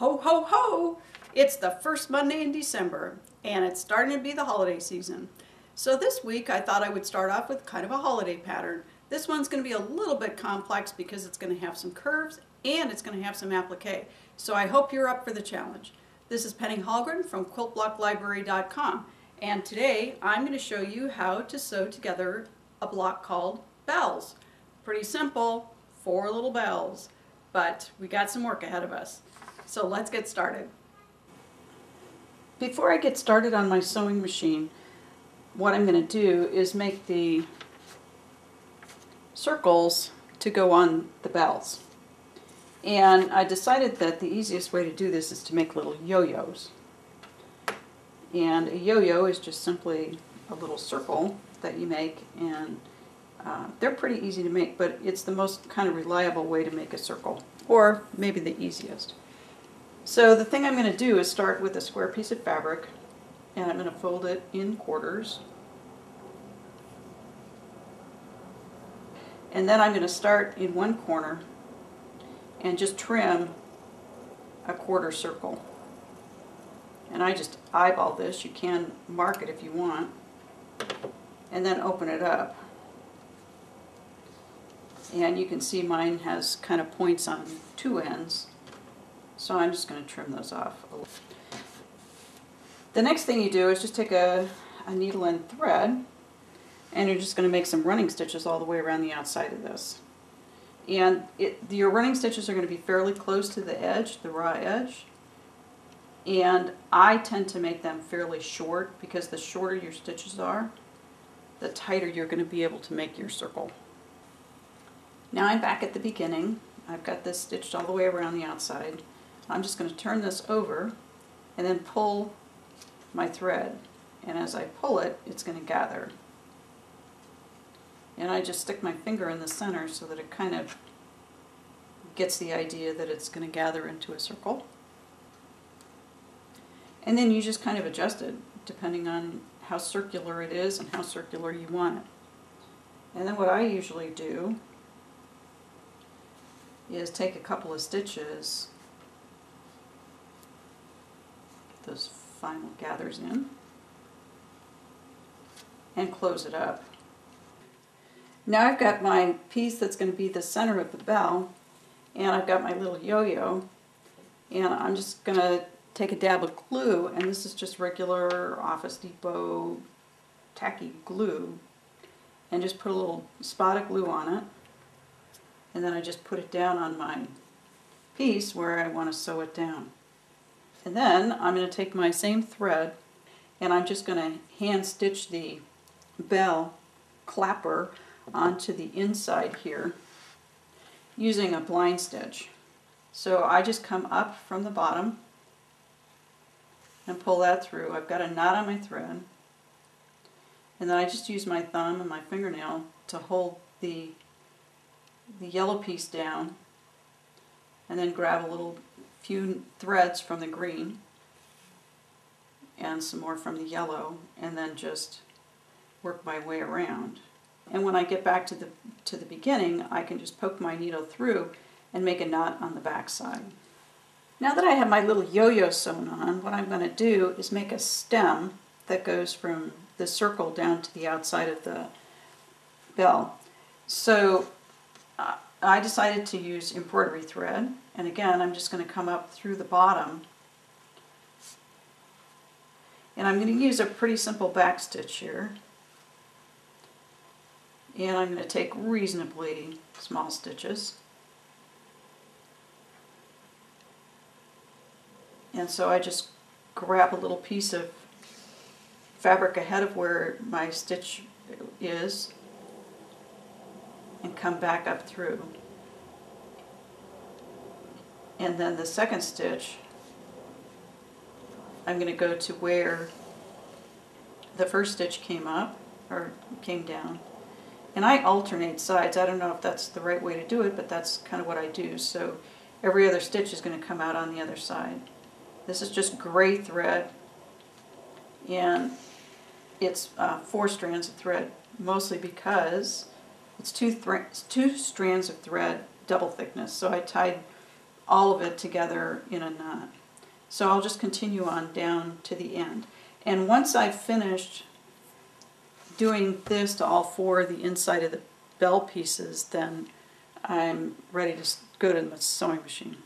Ho, ho, ho! It's the first Monday in December, and it's starting to be the holiday season. So this week I thought I would start off with kind of a holiday pattern. This one's going to be a little bit complex because it's going to have some curves and it's going to have some applique. So I hope you're up for the challenge. This is Penny Hallgren from quiltblocklibrary.com, and today I'm going to show you how to sew together a block called bells. Pretty simple, 4 little bells, but we got some work ahead of us. So let's get started. Before I get started on my sewing machine, what I'm going to do is make the circles to go on the bells. And I decided that the easiest way to do this is to make little yo-yos. And a yo-yo is just simply a little circle that you make, and they're pretty easy to make, but it's the most kind of reliable way to make a circle, or maybe the easiest. So the thing I'm going to do is start with a square piece of fabric, and I'm going to fold it in quarters. And then I'm going to start in one corner and just trim a quarter circle. And I just eyeball this. You can mark it if you want. And then open it up. And you can see mine has kind of points on 2 ends. So I'm just going to trim those off. The next thing you do is just take a needle and thread, and you're just going to make some running stitches all the way around the outside of this. And your running stitches are going to be fairly close to the edge, the raw edge. And I tend to make them fairly short, because the shorter your stitches are, the tighter you're going to be able to make your circle. Now I'm back at the beginning. I've got this stitched all the way around the outside. I'm just going to turn this over and then pull my thread. And as I pull it, it's going to gather. And I just stick my finger in the center so that it kind of gets the idea that it's going to gather into a circle. And then you just kind of adjust it depending on how circular it is and how circular you want it. And then what I usually do is take a couple of stitches, get those final gathers in, and close it up. Now I've got my piece that's going to be the center of the bell, and I've got my little yo-yo, and I'm just going to take a dab of glue, and this is just regular Office Depot tacky glue, and just put a little spot of glue on it, and then I just put it down on my piece where I want to sew it down. And then I'm going to take my same thread, and I'm just going to hand stitch the bell clapper onto the inside here using a blind stitch. So I just come up from the bottom and pull that through. I've got a knot on my thread, and then I just use my thumb and my fingernail to hold the yellow piece down, and then grab a little few threads from the green and some more from the yellow, and then just work my way around. And when I get back to the beginning, I can just poke my needle through and make a knot on the back side. Now that I have my little yo-yo sewn on, what I'm going to do is make a stem that goes from the circle down to the outside of the bell. So I decided to use embroidery thread, and again I'm just going to come up through the bottom, and I'm going to use a pretty simple back stitch here, and I'm going to take reasonably small stitches. And so I just grab a little piece of fabric ahead of where my stitch is and come back up through. And then the second stitch, I'm going to go to where the first stitch came up, or came down. And I alternate sides. I don't know if that's the right way to do it, but that's kind of what I do. So every other stitch is going to come out on the other side. This is just gray thread, and it's 4 strands of thread, mostly because it's two strands of thread, double thickness. So I tied all of it together in a knot. So I'll just continue on down to the end. And once I've finished doing this to all four of the inside of the bell pieces, then I'm ready to go to the sewing machine.